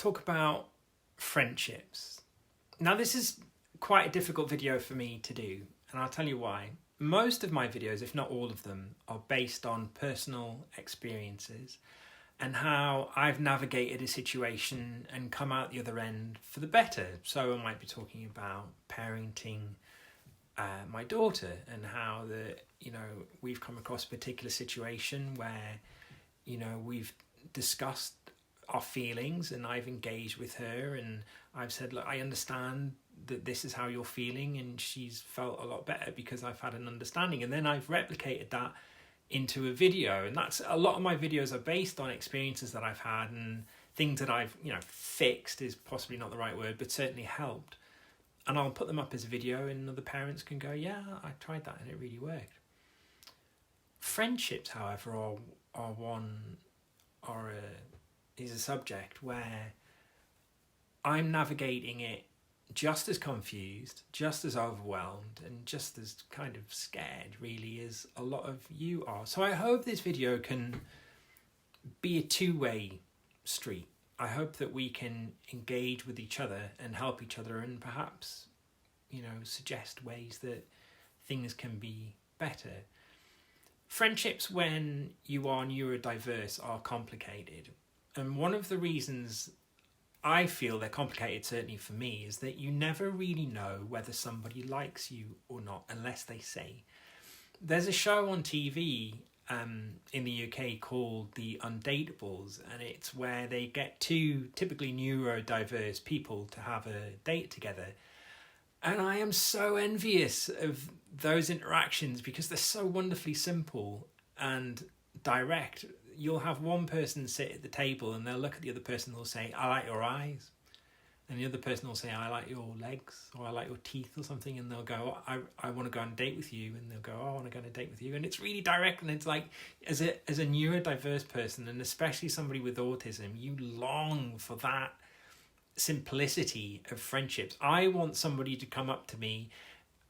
talk about friendships. Now, this is quite a difficult video for me to do, and I'll tell you why. Most of my videos, if not all of them, are based on personal experiences and how I've navigated a situation and come out the other end for the better. So I might be talking about parenting my daughter and how we've come across a particular situation where, we've discussed our feelings and I've engaged with her and I've said, look, I understand that this is how you're feeling, and she's felt a lot better because I've had an understanding. And then I've replicated that into a video, and that's a lot of my videos are based on experiences that I've had and things that I've fixed is possibly not the right word, but certainly helped. And I'll put them up as a video and other parents can go, yeah, I tried that and it really worked. Friendships, however, is a subject where I'm navigating it just as confused, just as overwhelmed, and just as kind of scared, really, as a lot of you are. So I hope this video can be a two-way street. I hope that we can engage with each other and help each other and perhaps, suggest ways that things can be better. Friendships when you are neurodiverse are complicated. And one of the reasons I feel they're complicated, certainly for me, is that you never really know whether somebody likes you or not unless they say. There's a show on TV in the UK called The Undateables, and it's where they get two typically neurodiverse people to have a date together. And I am so envious of those interactions because they're so wonderfully simple and direct. You'll have one person sit at the table and they'll look at the other person and they'll say, I like your eyes. And the other person will say, I like your legs, or I like your teeth or something. And they'll go, I want to go on a date with you. And they'll go, I want to go on a date with you. And it's really direct. And it's like, as a neurodiverse person, and especially somebody with autism, you long for that simplicity of friendships. I want somebody to come up to me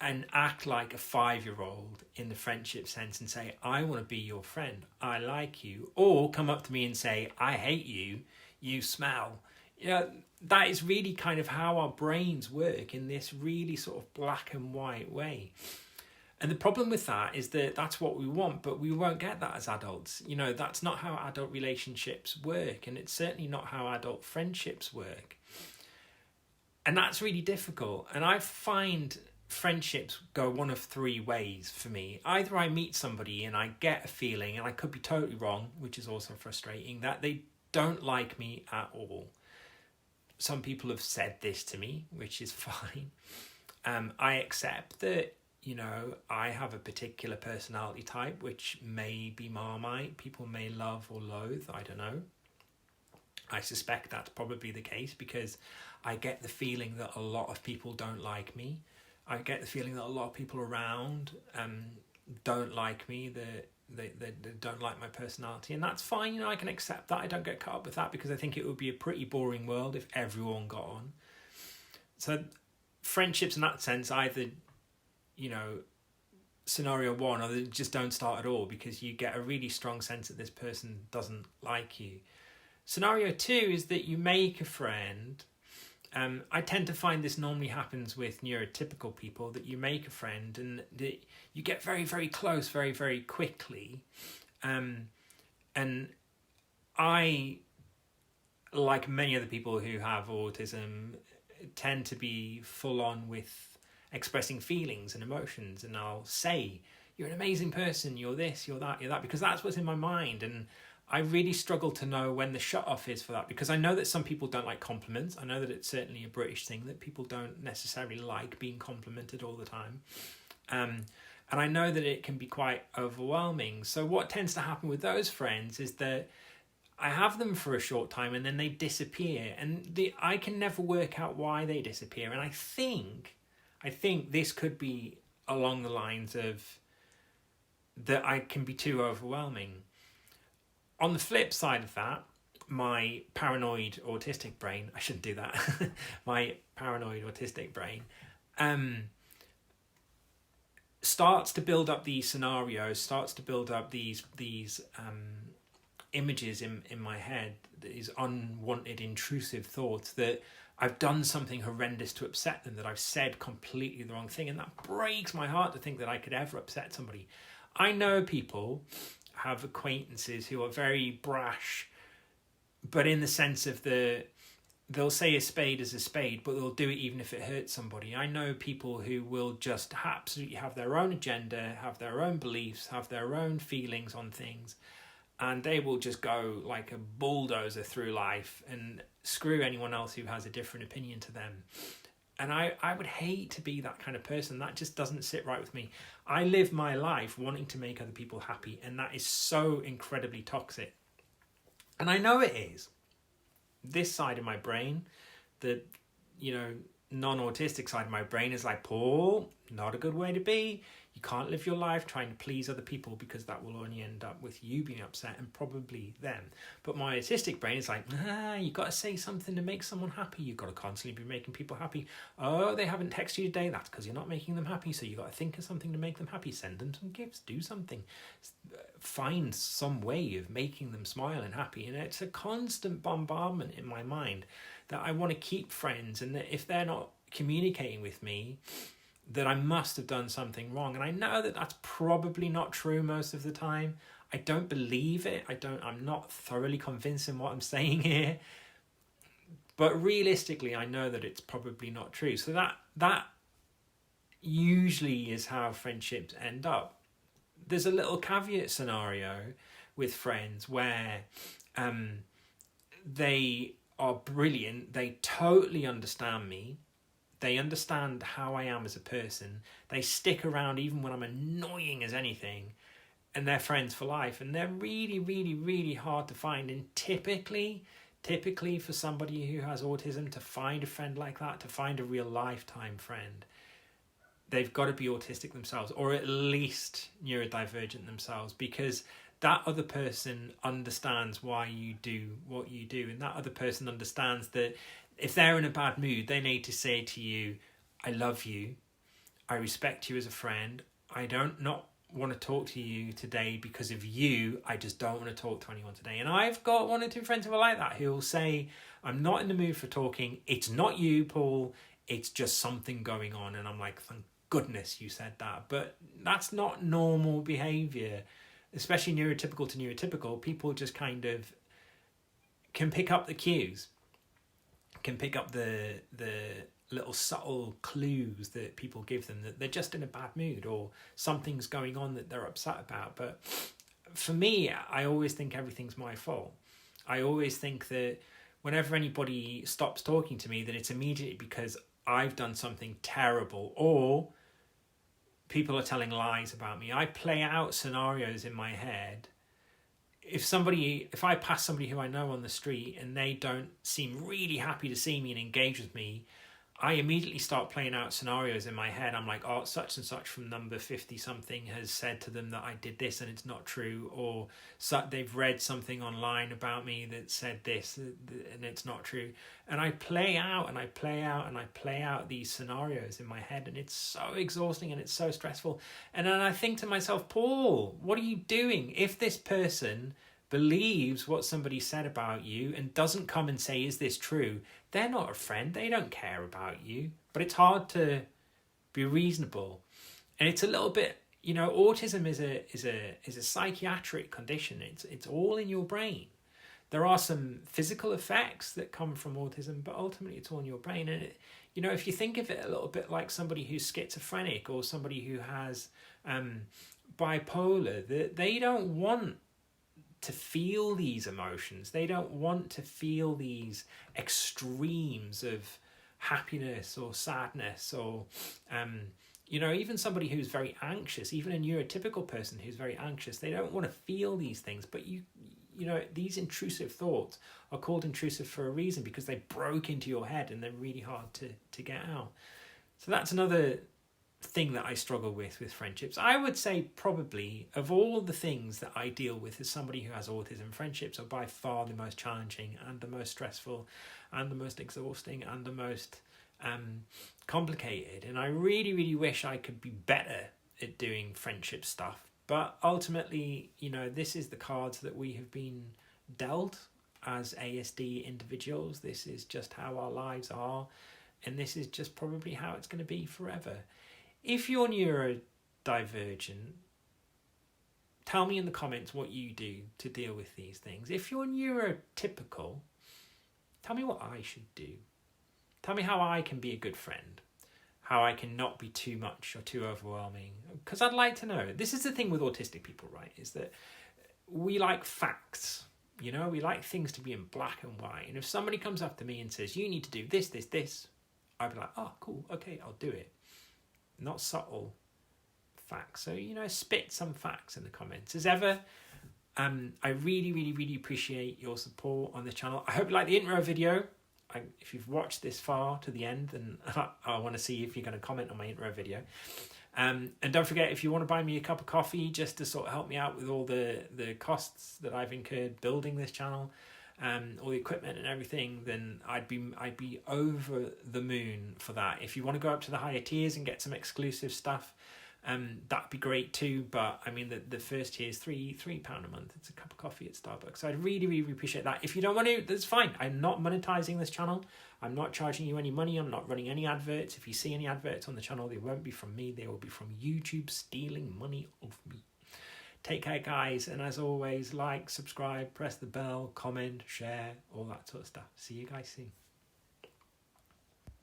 and act like a 5-year-old in the friendship sense and say, I want to be your friend, I like you. Or come up to me and say, I hate you, you smell. That is really kind of how our brains work, in this really sort of black and white way. And the problem with that is that that's what we want, but we won't get that as adults. That's not how adult relationships work, and it's certainly not how adult friendships work. And that's really difficult. And I find friendships go one of 3 ways for me. Either I meet somebody and I get a feeling, and I could be totally wrong, which is also frustrating, that they don't like me at all. Some people have said this to me, which is fine. I accept that, I have a particular personality type, which may be Marmite. People may love or loathe, I don't know. I suspect that's probably the case because I get the feeling that a lot of people don't like me. I get the feeling that a lot of people around don't like me, they don't like my personality, and that's fine. I can accept that. I don't get caught up with that because I think it would be a pretty boring world if everyone got on. So friendships in that sense, either, scenario 1, or they just don't start at all because you get a really strong sense that this person doesn't like you. Scenario 2 is that you make a friend. I tend to find this normally happens with neurotypical people, that you make a friend and that you get very, very close very, very quickly. And I, like many other people who have autism, tend to be full on with expressing feelings and emotions. And I'll say, you're an amazing person, you're this, you're that, because that's what's in my mind. And I really struggle to know when the shut off is for that, because I know that some people don't like compliments. I know that it's certainly a British thing that people don't necessarily like being complimented all the time. And I know that it can be quite overwhelming. So what tends to happen with those friends is that I have them for a short time and then they disappear, and I can never work out why they disappear. And I think this could be along the lines of that I can be too overwhelming. On the flip side of that, my paranoid autistic brain, I shouldn't do that, my paranoid autistic brain starts to build up these scenarios, starts to build up these images in my head, these unwanted, intrusive thoughts that I've done something horrendous to upset them, that I've said completely the wrong thing. And that breaks my heart to think that I could ever upset somebody. I know people, have acquaintances who are very brash, but in the sense of they'll say a spade is a spade, but they'll do it even if it hurts somebody. I know people who will just absolutely have their own agenda, have their own beliefs, have their own feelings on things, and they will just go like a bulldozer through life and screw anyone else who has a different opinion to them. And I would hate to be that kind of person. That just doesn't sit right with me. I live my life wanting to make other people happy, and that is so incredibly toxic. And I know it is. This side of my brain, the, non-autistic side of my brain is like, Paul, not a good way to be. You can't live your life trying to please other people, because that will only end up with you being upset and probably them. But my autistic brain is like, you got to say something to make someone happy. You've got to constantly be making people happy. Oh, they haven't texted you today. That's because you're not making them happy. So you got to think of something to make them happy. Send them some gifts. Do something. Find some way of making them smile and happy. And it's a constant bombardment in my mind that I want to keep friends, and that if they're not communicating with me, that I must have done something wrong. And I know that that's probably not true most of the time. I don't believe it. I'm not thoroughly convinced in what I'm saying here. But realistically, I know that it's probably not true. So that usually is how friendships end up. There's a little caveat scenario with friends where they are brilliant. They totally understand me. They understand how I am as a person. They stick around even when I'm annoying as anything, and they're friends for life. And they're really, really, really hard to find. And typically for somebody who has autism, to find a friend like that, to find a real lifetime friend, they've got to be autistic themselves, or at least neurodivergent themselves, because that other person understands why you do what you do. And that other person understands that if they're in a bad mood, they need to say to you, I love you, I respect you as a friend, I don't not want to talk to you today because of you, I just don't want to talk to anyone today. And I've got one or two friends who are like that, who will say, I'm not in the mood for talking, it's not you, Paul, it's just something going on. And I'm like, thank goodness you said that. But that's not normal behaviour, especially neurotypical to neurotypical. People just kind of can pick up the cues, can pick up the little subtle clues that people give them, that they're just in a bad mood or something's going on that they're upset about. But for me, I always think everything's my fault. I always think that whenever anybody stops talking to me, that it's immediately because I've done something terrible, or people are telling lies about me. I play out scenarios in my head. If I pass somebody who I know on the street and they don't seem really happy to see me and engage with me, I immediately start playing out scenarios in my head. I'm like, oh, such and such from number 50 something has said to them that I did this and it's not true, or they've read something online about me that said this and it's not true. And I play out and I play out and I play out these scenarios in my head, and it's so exhausting and it's so stressful. And then I think to myself, Paul, what are you doing? If this person believes what somebody said about you and doesn't come and say, is this true? They're not a friend. They don't care about you. But it's hard to be reasonable. And it's a little bit, autism is a psychiatric condition. It's all in your brain. There are some physical effects that come from autism, but ultimately it's all in your brain. And if you think of it a little bit like somebody who's schizophrenic or somebody who has bipolar, they don't want to feel these emotions. They don't want to feel these extremes of happiness or sadness, or even somebody who's very anxious, even a neurotypical person who's very anxious, they don't want to feel these things. But these intrusive thoughts are called intrusive for a reason, because they broke into your head and they're really hard to get out. So that's another thing that I struggle with friendships. I would say probably of all the things that I deal with as somebody who has autism, friendships are by far the most challenging and the most stressful and the most exhausting and the most complicated. And I really, really wish I could be better at doing friendship stuff. But ultimately, you know, this is the cards that we have been dealt as ASD individuals. This is just how our lives are, and this is just probably how it's going to be forever. If you're neurodivergent, tell me in the comments what you do to deal with these things. If you're neurotypical, tell me what I should do. Tell me how I can be a good friend, how I can not be too much or too overwhelming. Because I'd like to know. This is the thing with autistic people, right, is that we like facts. You know, we like things to be in black and white. And if somebody comes up to me and says, you need to do this, this, this, I'd be like, oh, cool, okay, I'll do it. Not subtle facts. So, you know, spit some facts in the comments. As ever, I really, really, really appreciate your support on this channel. I hope you like the intro video. If you've watched this far to the end, then I want to see if you're going to comment on my intro video. And don't forget, if you want to buy me a cup of coffee just to sort of help me out with all the costs that I've incurred building this channel, all the equipment and everything, then I'd be over the moon for that. If you want to go up to the higher tiers and get some exclusive stuff, that'd be great too. But I mean, the first tier is £3 a month. It's a cup of coffee at Starbucks. So I'd really, really appreciate that. If you don't want to, that's fine. I'm not monetizing this channel. I'm not charging you any money. I'm not running any adverts. If you see any adverts on the channel, they won't be from me. They will be from YouTube stealing money off me. Take care, guys. And as always, like, subscribe, press the bell, comment, share, all that sort of stuff. See you guys soon.